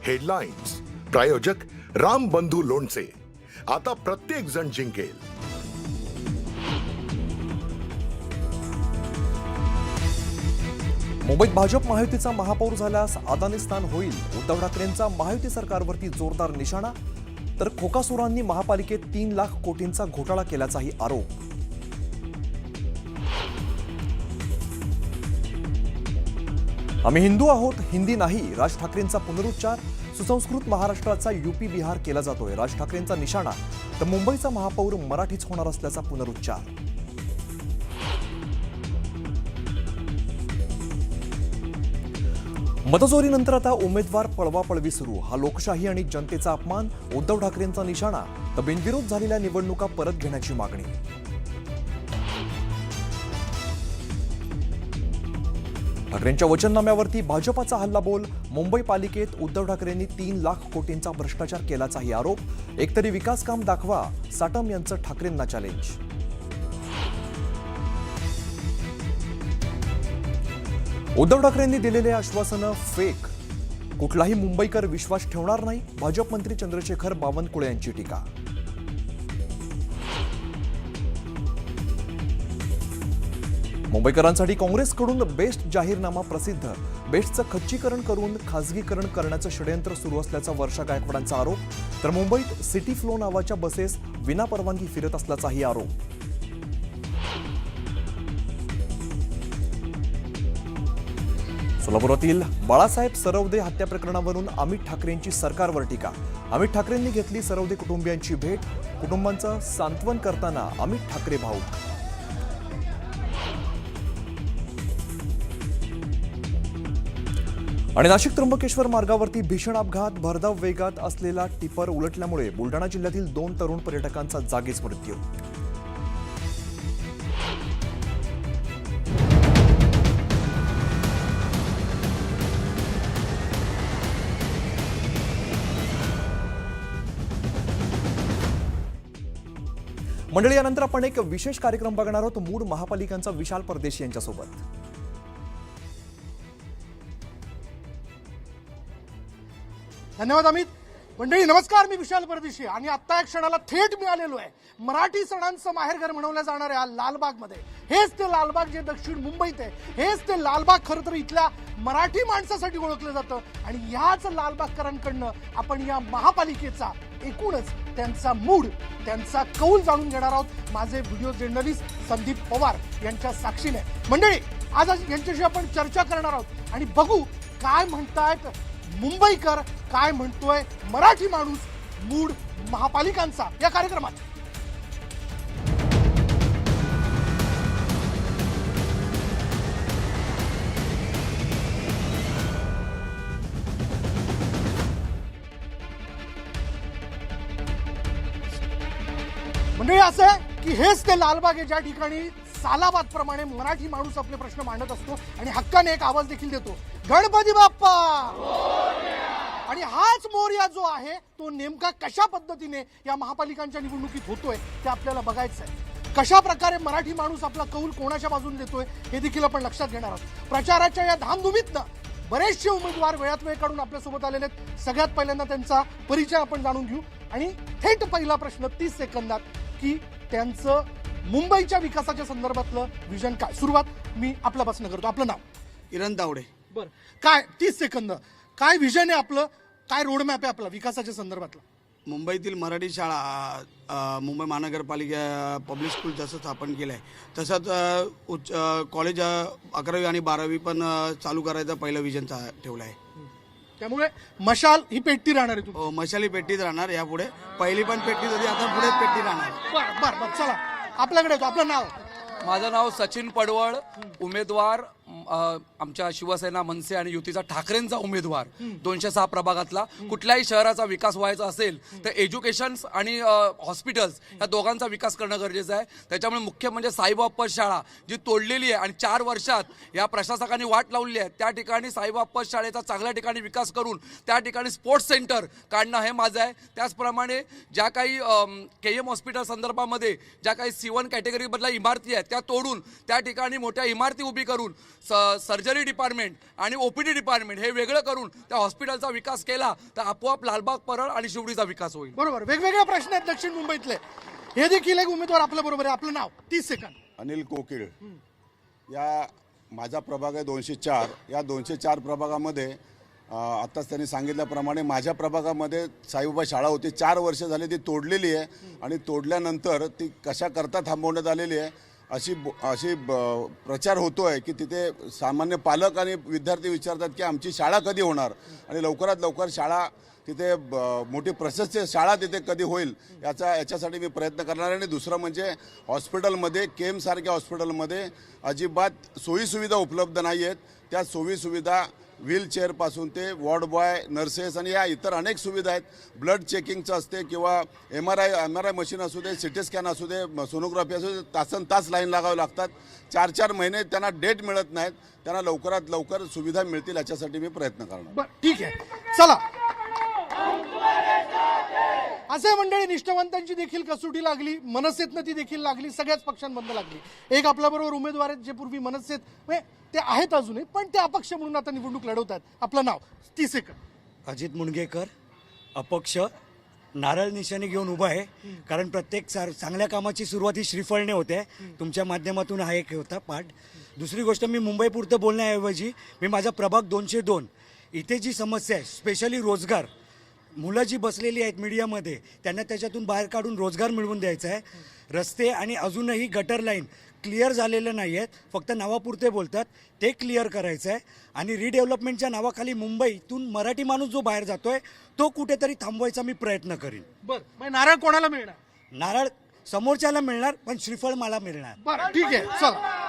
Headlines प्रायोजक राम बंधू लोणचे. आता प्रत्येक जण जिंकेल. मुंबईत भाजप महायुतीचा महापौर झाल्यास अदानी स्थान होईल. उद्धव ठाकरेंचा महायुती सरकारवरती जोरदार निशाणा. तर खोकासुरांनी महापालिकेत 3 लाख कोटींचा घोटाळा केल्याचाही आरोप. आम्ही हिंदू आहोत, हिंदी नाही, राज ठाकरेंचा पुनरुच्चार. सुसंस्कृत महाराष्ट्राचा यूपी बिहार केला जातोय. राज ठाकरेंचा निशाणा. तर मुंबईचा महापौर मराठीच होणार असल्याचा पुनरुच्चार. मतचोरीनंतर आता उमेदवार पळवापळवी सुरू. हा लोकशाही आणि जनतेचा अपमान. उद्धव ठाकरेंचा निशाणा. तर बिनविरोध झालेल्या निवडणुका परत घेण्याची मागणी. ठाकरेंच्या वचननाम्यावरती भाजपाचा हल्लाबोल. मुंबई पालिकेत उद्धव ठाकरेंनी 3 लाख कोटींचा भ्रष्टाचार केल्याचाही आरोप. एकतरी विकास काम दाखवा, साटम यांचं ठाकरेंना चॅलेंज. उद्धव ठाकरेंनी दिलेले आश्वासनं फेक. कुठलाही मुंबईकर विश्वास ठेवणार नाही. भाजप मंत्री चंद्रशेखर बावनकुळे यांची टीका. मुंबईकरांसाठी काँग्रेसकडून बेस्ट जाहीरनामा प्रसिद्ध. बेस्टचं खच्चीकरण करून खासगीकरण करण्याचं षडयंत्र सुरू असल्याचा वर्षा गायकवाडांचा आरोप. तर मुंबईत सिटी फ्लो नावाच्या बसेस विनापरवानगी फिरत असल्याचाही आरोप. सोलापुरातील बाळासाहेब सरवदे हत्या प्रकरणावरून अमित ठाकरेंची सरकारवर टीका. अमित ठाकरेंनी घेतली सरवदे कुटुंबियांची भेट. कुटुंबांचं सांत्वन करताना अमित ठाकरे भाऊक. आणि नाशिक त्र्यंबकेश्वर मार्गावरती भीषण अपघात. भरधाव वेगात असलेला टिपर उलटल्यामुळे बुलढाणा जिल्ह्यातील 2 तरुण पर्यटकांचा जागीच मृत्यू. मंडळी, यानंतर आपण एक विशेष कार्यक्रम बघणार आहोत. मूळ महापालिकांचा विशाल परदेशी यांच्यासोबत. धन्यवाद अमित. मंडळी नमस्कार, मी विशाल परदेशी आणि आता या क्षणाला थेट मी आलेलो आहे मराठी सणांचं माहेरघर म्हणवल्या जाणाऱ्या लालबागमध्ये. हेच ते लालबाग जे दक्षिण मुंबईत आहे. हेच ते लालबाग खरं तर इथल्या मराठी माणसासाठी ओळखलं जातं. आणि ह्याच लालबागकरांकडनं आपण या महापालिकेचा एकूणच त्यांचा मूड, त्यांचा कौल जाणून घेणार आहोत. माझे व्हिडिओ जर्नलिस्ट संदीप पवार यांच्या साक्षीने. मंडळी, आज यांच्याशी आपण चर्चा करणार आहोत आणि बघू काय म्हणतायत मुंबईकर, काय म्हणतोय मराठी माणूस मूड महापालिकांचा या कार्यक्रमात. म्हणजे असं आहे की हेच ते लालबाग आहे ज्या ठिकाणी सालाबाद प्रमाणे मराठी माणूस आपले प्रश्न मांडत असतो आणि हक्काने एक आवाज देखील देतो, गणपती बाप्पा. आणि हाच मोरया जो आहे तो नेमका कशा पद्धतीने या महापालिकांच्या निवडणुकीत होतोय ते आपल्याला बघायचं आहे. कशा प्रकारे मराठी माणूस आपला कौल कोणाच्या बाजूने देतोय हे देखील आपण लक्षात घेणार आहोत. प्रचाराच्या या धामधुमीतनं बरेचसे उमेदवार वेळात वेळ काढून आपल्यासोबत आलेले आहेत. सगळ्यात पहिल्यांदा त्यांचा परिचय आपण जाणून घेऊ आणि थेट पहिला प्रश्न 30 सेकंदात की त्यांचं मुंबईच्या विकासाच्या संदर्भातलं विजन काय. सुरुवात मी आपल्यापासून करतो. आपलं नाव? किरण तावडे. बरं, काय 30 सेकंद, काय विजन आहे आपलं, काय रोडमॅप आहे आपला विकासाच्या संदर्भातला? मुंबईतील मराठी शाळा मुंबई महानगरपालिका पब्लिक स्कूल जसं स्थापन केलं आहे तसंच कॉलेज 11वी आणि 12वी पण चालू करायचं पहिलं विजन ठेवलं आहे. त्यामुळे मशाल ही पेटती राहणार आहे. हो, मशाली पेटीत राहणार यापुढे. पहिली पण पेटीत होती, आता पुढे पेटी राहणार. बरं बरं बरं, चला आपल्याकडे येतो. आपलं नाव? माझं नाव सचिन पडवळ, उमेदवार आमच्या शिवसेना, मनसे आणि युतीचा ठाकरेंचा उमेदवार 206 प्रभागातला. कुठल्याही शहराचा विकास व्हायचा असेल तर एज्युकेशन आणि हॉस्पिटल्स या दोघांचा विकास करणं गरजेचं आहे. त्याच्यामुळे मुख्य म्हणजे साईबाप्पा शाळा जी तोडलेली आहे आणि 4 वर्षात या प्रशासकांनी वाट लावली आहे, त्या ठिकाणी साईबाप्पा शाळेचा चांगल्या ठिकाणी विकास करून त्या ठिकाणी स्पोर्ट्स सेंटर काढणं हे माझं आहे. त्याचप्रमाणे ज्या काही KM हॉस्पिटल संदर्भामध्ये ज्या काही C1 कॅटेगरीमधल्या इमारती आहेत त्या तोडून त्या ठिकाणी मोठ्या इमारती उभी करून सर्जरी डिपार्टमेंट आणि ओपीडी डिपार्टमेंट हे वेगळं करून त्या हॉस्पिटलचा विकास केला तर आपोआप लालबाग परळ आणि शिवडीचा विकास होईल. बरोबर, वेगवेगळे प्रश्न आहेत दक्षिण मुंबईतले. हे देखील एक उमेदवार आपल्या बरोबर आहे. आपलं नाव 30 सेकंद. अनिल कोकिळ. या माझा प्रभाग आहे 204. या 204 प्रभागामध्ये आत्ताच त्यांनी सांगितल्याप्रमाणे माझ्या प्रभागामध्ये साईबाबा शाळा होती, 4 वर्ष झाली ती तोडलेली आहे आणि तोडल्यानंतर ती कशा करता थांबवण्यात आलेली आहे अशी प्रचार होतो आहे की तिथे सामान्य पालक आणि विद्यार्थी विचारतात की आमची शाळा कधी होणार आणि लवकरात लवकर शाळा तिथे मोठी प्रशस्त शाळा तिथे कधी होईल याच्यासाठी मी प्रयत्न करणार आहे. आणि दुसरं म्हणजे हॉस्पिटलमध्ये केमसारख्या हॉस्पिटलमध्ये अजिबात सोयीसुविधा उपलब्ध नाही आहेत. त्या सोयीसुविधा व्हीलचेअरपासून ते वॉर्ड बॉय, नर्सेस आणि या इतर अनेक सुविधा आहेत. ब्लड चेकिंगचं असते किंवा एम आर आय मशीन असू दे, सिटी स्कॅन असू दे, सोनोग्राफी असू दे, तासन तास लाईन लागावे लागतात. 4-4 महिने त्यांना डेट मिळत नाहीत. त्यांना लवकरात लवकर सुविधा मिळतील याच्यासाठी मी प्रयत्न करणार. बरं, ठीक आहे, चला. असे मंडळी निष्ठावंतांची देखील कसोटी लागली, मनसेतनं ती देखील लागली, सगळ्याच पक्षांमधनं लागली. एक आपल्याबरोबर उमेदवार आहेत जे पूर्वी मनसेत ते आहेत अजूनही, पण ते अपक्ष म्हणून आता निवडणूक लढवतात. आपलं नाव 30 सेकंद. अजित मुणगेकर, अपक्ष, नारळ निशाणी घेऊन उभा आहे. कारण प्रत्येक चांगल्या कामाची सुरुवात ही श्रीफळने होते. तुमच्या माध्यमातून हा एक होता पाठ. दुसरी गोष्ट, मी मुंबईपुरतं बोलण्याऐवजी मी माझा प्रभाग 202 इथे जी समस्या आहे, स्पेशली रोजगार, मुलं जी बसलेली आहेत मीडियामध्ये त्यांना त्याच्यातून बाहेर काढून रोजगार मिळवून द्यायचा आहे. रस्ते आणि अजूनही गटर लाईन क्लिअर झालेले नाही आहेत, फक्त नावापुरते बोलतात, ते क्लिअर करायचं आहे. आणि रिडेव्हलपमेंटच्या नावाखाली मुंबईतून मराठी माणूस जो बाहेर जातोय तो कुठेतरी थांबवायचा मी प्रयत्न करीन. बरं, नारळ कोणाला मिळणार? नारळ समोरच्याला मिळणार, पण श्रीफळ मला मिळणार. बरं, ठीक आहे, चला.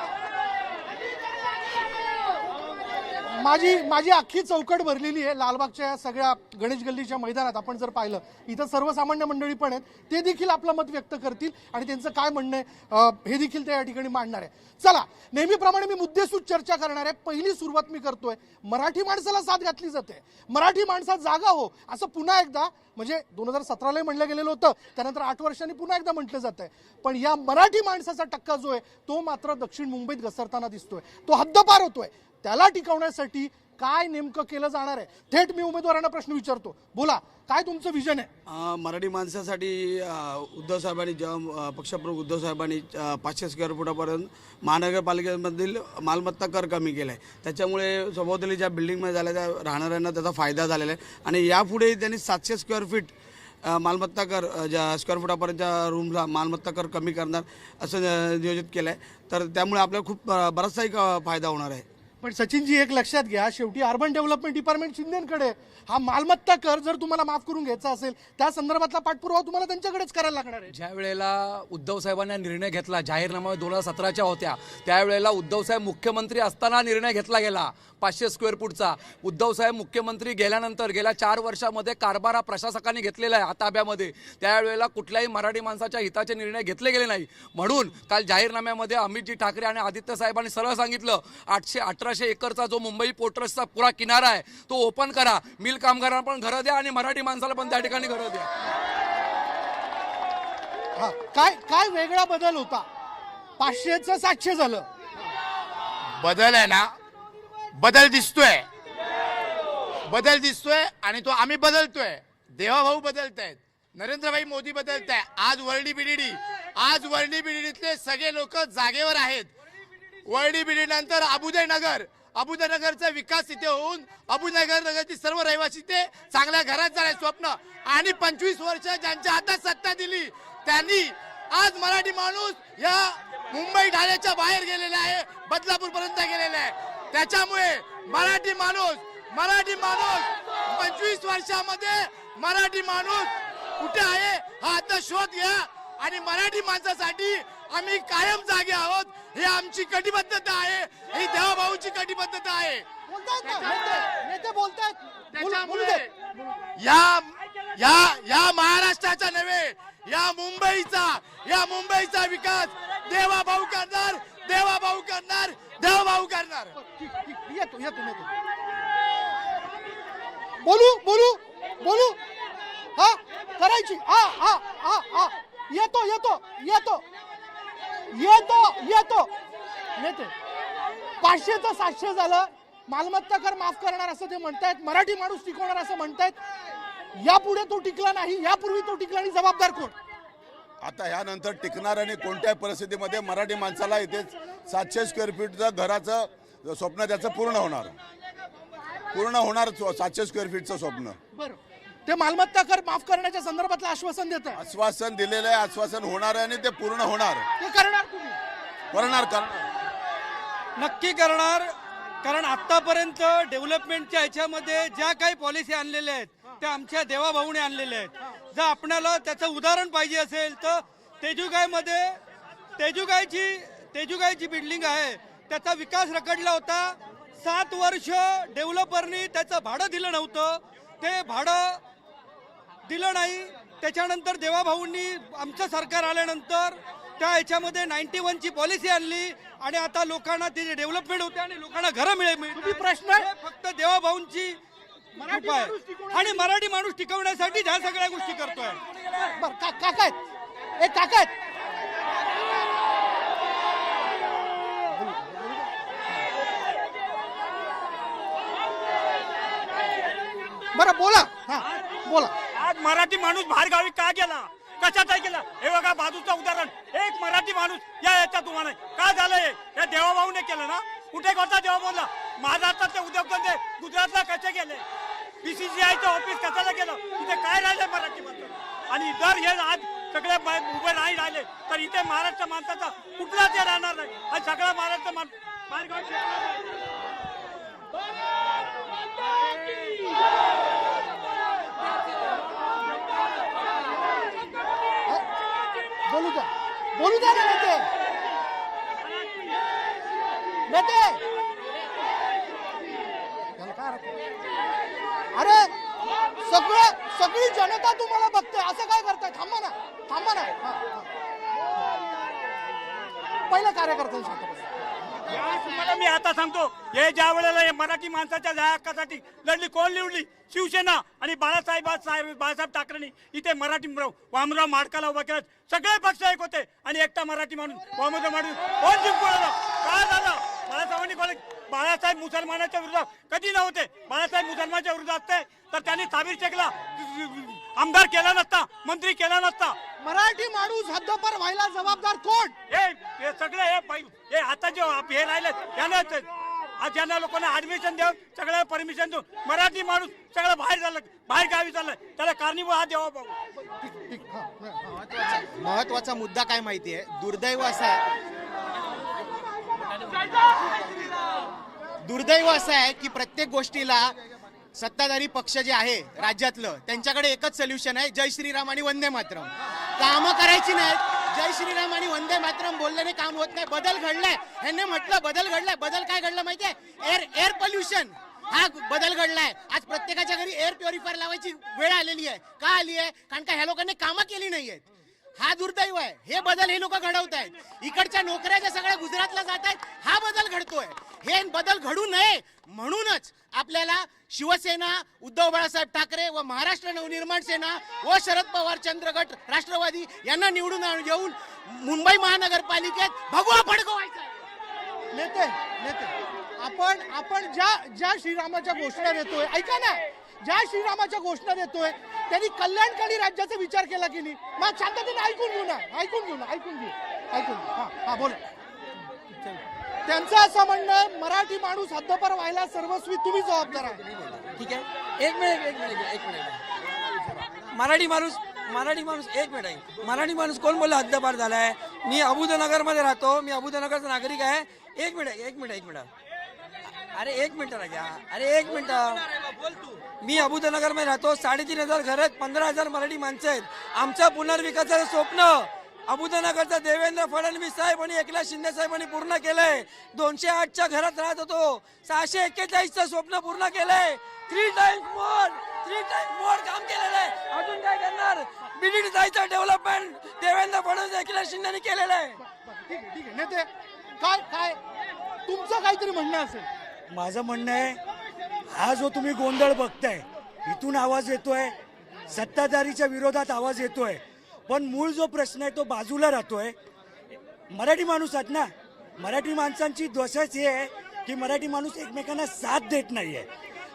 माझी अख्खी चौकट भरलेली आहे लालबागच्या सगळ्या गणेश गल्लीच्या मैदानात. आपण जर पाहिलं इथं सर्वसामान्य मंडळी पण आहेत, ते देखील आपलं मत व्यक्त करतील आणि त्यांचं काय म्हणणं आहे हे देखील ते या ठिकाणी मांडणार आहे. चला, नेहमीप्रमाणे मी मुद्देसूद चर्चा करणार आहे. पहिली सुरुवात मी करतोय, मराठी माणसाला साथ घातली जाते, मराठी माणसात जागा हो असं पुन्हा एकदा, म्हणजे 2017ला म्हणलं गेलेलं होतं, त्यानंतर 8 वर्षांनी पुन्हा एकदा म्हटलं जात आहे. पण या मराठी माणसाचा टक्का जो आहे तो मात्र दक्षिण मुंबईत घसरताना दिसतोय, तो हद्दपार होतोय. त्याला टिकवण्यासाठी काय नेमकं केलं जाणार आहे? थेट मी उमेदवारांना प्रश्न विचारतो, बोला, काय तुमचं विजन आहे? मराठी माणसासाठी उद्धव साहेबांनी, जेव्हा पक्षप्रमुख उद्धव साहेबांनी 500 स्क्वेअर फुटापर्यंत महानगरपालिकेमधील मालमत्ता कर कमी केला आहे. त्याच्यामुळे सभोवताली ज्या बिल्डिंगमध्ये झाल्या त्या राहणाऱ्यांना त्याचा फायदा झालेला आहे. आणि यापुढे त्यांनी 700 स्क्वेअर फीट मालमत्ता कर, ज्या स्क्वेअर फुटापर्यंतच्या रूमला मालमत्ता कर कमी करणार असं नियोजित केलं आहे. तर त्यामुळे आपल्याला खूप बराचसाही फायदा होणार आहे. पण सचिनजी, एक लक्षात घ्या, शेवटी अर्बन डेव्हलपमेंट डिपार्टमेंट शिंदेकडे. हा मालमत्ता कर जर तुम्हाला माफ करून घ्यायचा असेल, त्या संदर्भातला पाठपुरावा तुम्हाला त्यांच्याकडेच करायला लागणार आहे. ज्या वेळेला उद्धव साहेबांनी निर्णय घेतला, जाहीरनामा 2017च्या होत्या, त्यावेळेला उद्धव साहेब मुख्यमंत्री असताना निर्णय घेतला गेला 500 स्क्वेअर फूटचा. उद्धव साहेब मुख्यमंत्री गेल्यानंतर गेल्या 4 वर्षामध्ये कारभार हा प्रशासकांनी घेतलेला आहे ताब्यामध्ये. त्यावेळेला कुठल्याही मराठी माणसाच्या हिताचे निर्णय घेतले गेले नाही. म्हणून काल जाहीरनाम्यामध्ये अमितजी ठाकरे आणि आदित्य साहेबांनी सरळ सांगितलं, 800-1800 एकरचा जो मुंबई पोर्ट ट्रस्टचा पुरा किनारा आहे तो ओपन करा, मिल कामगारांना पण घरं द्या आणि मराठी माणसाला पण त्या ठिकाणी घरं द्या. हा, काय वेगळा बदल होता? 500चं 700 झालं. बदल आहे ना, बदल दिसतोय आणि तो आम्ही बदलतोय. देवाभाऊ बदलतायत, नरेंद्रभाई मोदी बदलताय. आज वर्डी बिडीतले सगळे लोक जागेवर आहेत. वर्डी बिडी नंतर अबुदयनगरचा विकास इथे होऊन अबुदयनगरची सर्व रहिवासी ते चांगल्या घरात जाण्याचे स्वप्न. आणि 25 वर्ष ज्यांच्या हातात सत्ता दिली त्यांनी आज मराठी माणूस या मुंबई ठाण्याच्या बाहेर गेलेला आहे, बदलापूर पर्यंत गेलेला आहे. त्याच्यामुळे मराठी माणूस 25 वर्षामध्ये मराठी माणूस कुठे आहे हा आता शोध घ्या. आणि मराठी माणसासाठी आम्ही कायम जागे आहोत. ही आमची कटिबद्धता आहे, ही देवाभाऊची कटिबद्धता आहे. नेते बोलतायत. त्याच्यामुळे या महाराष्ट्राचा नव्हे, या मुंबईचा विकास देवाभाऊ करणार. येतो बोलू हा करायची. येतो नेते 500चं 700 झालं, मालमत्ता कर माफ करणार असं ते म्हणतायत, मराठी माणूस टिकवणार असं म्हणतायत. यापुढे तो टिकला नाही, यापूर्वी तो टिकला नाही, जबाबदार कोण? आता ह्यानंतर टिकणार आणि कोणत्याही परिस्थितीमध्ये मराठी माणसाला इथे 700 स्क्वेअर फीटचं घराचं स्वप्न त्याचं पूर्ण होणार 700 स्क्वेअर फीटचं स्वप्न. बरं, ते मालमत्ता कर माफ करण्याच्या संदर्भातलं आश्वासन देत आहे, आश्वासन दिलेलं आहे, आश्वासन होणार आहे आणि ते पूर्ण होणार ते करणार तुम्ही? करणार. नक्की करणार. कारण आतापर्यंत डेव्हलपमेंटच्या ह्याच्यामध्ये ज्या काही पॉलिसी आणलेल्या आहेत त्या आमच्या देवाभाऊने आणलेल्या आहेत. जर आपल्याला त्याचं उदाहरण पाहिजे असेल तर तेजुगायची बिल्डिंग आहे, त्याचा विकास रखडला होता. 7 वर्ष डेव्हलपरनी त्याचं भाडं दिलं नव्हतं, ते भाडं दिलं नाही. त्याच्यानंतर देवाभाऊंनी आमचं सरकार आल्यानंतर त्या ह्याच्यामध्ये 91ची पॉलिसी आणली आणि आता लोकांना त्याची डेव्हलपमेंट होते आणि लोकांना घरं तुम्ही प्रश्न हे फक्त देवाभाऊंची कृपा आहे आणि मराठी माणूस टिकवण्यासाठी ह्या सगळ्या गोष्टी करतोय. बरं, काका आहेत, एक काका आहेत. बरं बोला, हा बोला. आज मराठी माणूस बाहेरगावी का गेला, कशासाठी गेला? हे बघा बाजूचं उदाहरण, एक मराठी माणूस या याच्यात तुम्हाला का झालंय? हे देवाभाऊने केलं ना. कुठे होता देवाभाऊला? महाराष्ट्रातले उद्योगधंदे गुजरातला कसे गेले? बीसीसीआयचं ऑफिस कशाला गेलं? इथे काय राहिले मराठी माणसं? आणि जर हे आज सगळे उभे नाही राहिले तर इथे महाराष्ट्र माणसाचा कुठलाच हे राहणार नाही. आणि सगळा महाराष्ट्र बोलू द्या ना नेते. अरे सगळी जनता तुम्हाला बघते, असं काय करताय? थांबा ना. पहिलं कार्यकर्त्यांनी सांगतो. तुम्हाला मी आता सांगतो, हे ज्या वेळेला हे मराठी माणसाच्या हक्कासाठी लढली, कोण निवडली? शिवसेना आणि बाळासाहेब ठाकरेंनी इथे मराठी वामनराव माडकाला उभा केला. सगळे पक्ष एक होते आणि एकटा मराठी माणूस वामनराव माडक कोण जिंकून आलं? काय झालं? बाळासाहेब मुसलमानाच्या विरोधात कधी नव्हते. बाळासाहेब मुसलमानाच्या विरोधात असते तर त्यांनी ताबीर शेखला आमदार केला नसता, मंत्री केला नसता. मराठी माणूस हद्दपार व्हायला जबाबदार कोण? हे सगळे हे आता जे हे राहिले ज्यांना लोकांना ऍडमिशन देऊन सगळ्या परमिशन देऊन मराठी माणूस सगळं बाहेर गावी चाललंय, त्याला कारणीभूत हा देवाभाऊ. महत्वाचा मुद्दा काय माहितीये, दुर्दैव असं आहे की प्रत्येक गोष्टीला सत्ताधारी पक्ष जे आहे राज्यातलं त्यांच्याकडे एकच सोल्युशन आहे, जय श्रीराम आणि वंदे मातरम. कामं करायची नाहीत. जय श्रीराम आणि वंदे मातरम बोलल्याने काम होत नाही. बदल घडलाय, ह्यांनी म्हटलं बदल घडलाय. बदल काय घडलं माहितीये? एअर पोल्युशन हा बदल घडलाय. आज प्रत्येकाच्या घरी एअर प्युरिफायर लावायची वेळ आलेली आहे. का आली आहे? कारण का ह्या लोकांनी कामं केली नाहीयेत. हा दुर्दैव आहे. हे बदल हे लोक घडवत आहेत. इकडच्या नोकऱ्या ज्या सगळ्या गुजरातला जात आहेत, हा बदल घडतोय. हे बदल घडू नये म्हणूनच आपल्याला शिवसेना, उद्धव बाळासाहेब ठाकरे व महाराष्ट्र नवनिर्माण सेना व शरद पवार चंद्रगट राष्ट्रवादी यांना निवडून येऊन मुंबई महानगरपालिकेत भगवा फडकवायचा. नेते आपण ज्या श्रीरामाच्या घोषणा देतोय, ऐका ना, ज्या श्रीरामाच्या घोषणा देतोय त्यांनी कल्याणकारी राज्याचा विचार केला की नाही? मग शांततेने ऐकून घेऊ. हा बोला. त्यांचं असं म्हणणं आहे, मराठी माणूस हद्दपार व्हायला सर्वस्वी तुम्ही जबाबदार आहे. ठीक आहे, एक मिनिट. मराठी माणूस कोण बोलला हद्दपार झालाय? मी अबुदनगर मध्ये राहतो, मी अबुदनगरचा नागरिक आहे. एक मिनिट. अरे एक मिनिट. मी अबुदनगर मध्ये राहतो. 3,500 घर आहेत, 15,000 मराठी माणसं आहेत. आमचं पुनर्विकासाचं स्वप्न अबुदनगरचा देवेंद्र फडणवीस साहेब आणि एकनाथ शिंदे साहेबांनी पूर्ण केलंय. 208च्या घरात राहत होतो, 641चं स्वप्न पूर्ण केलंय. 3 टाइम्स मोर काम केलेलं आहे. अजून काय करणार? बीडीडी जायचं डेव्हलपमेंट देवेंद्र फडणवीस एकनाथ शिंदेनी केलेलं आहे. ठीक आहे नेते, काय तुमचं काहीतरी म्हणणं असेल? माझं म्हणणं आहे, हा जो तुम्ही गोंधळ बघताय, इथून आवाज येतोय, सत्ताधारीच्या विरोधात आवाज येतोय, पण मूळ जो प्रश्न आहे तो बाजूला राहतोय. मराठी माणूस आहेत ना, मराठी माणसांची दोषच हे आहे की मराठी माणूस एकमेकांना साथ देत नाहीये.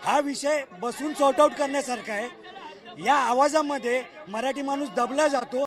हा विषय बसून सॉर्ट आउट करण्यासारखा आहे. या आवाजामध्ये मराठी माणूस दबला जातो.